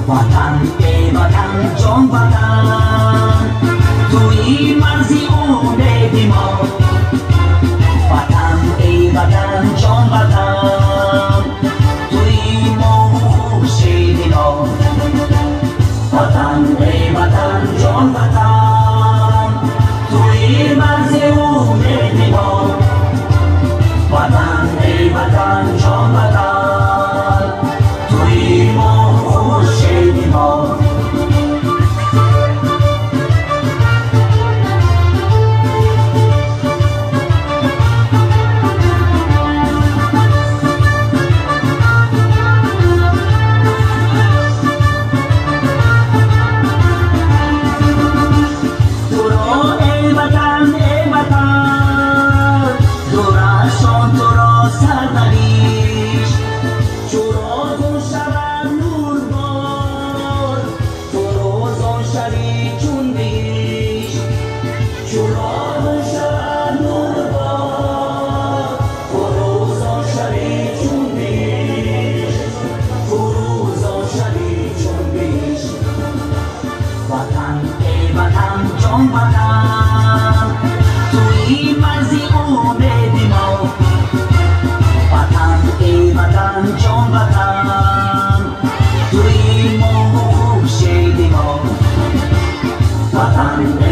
وطن ای وطن جان وطن توی مرزی امید ما وطن ای وطن جان وطن توی ما خورشید ما وطن ای وطن جان وطن توی مرزی امید ما وطن ای وطن جان وطن توی ما خورشید ما وطن توی مرزی امید ما وطن ای وطن جان وطن توی ما خورشید ما وطن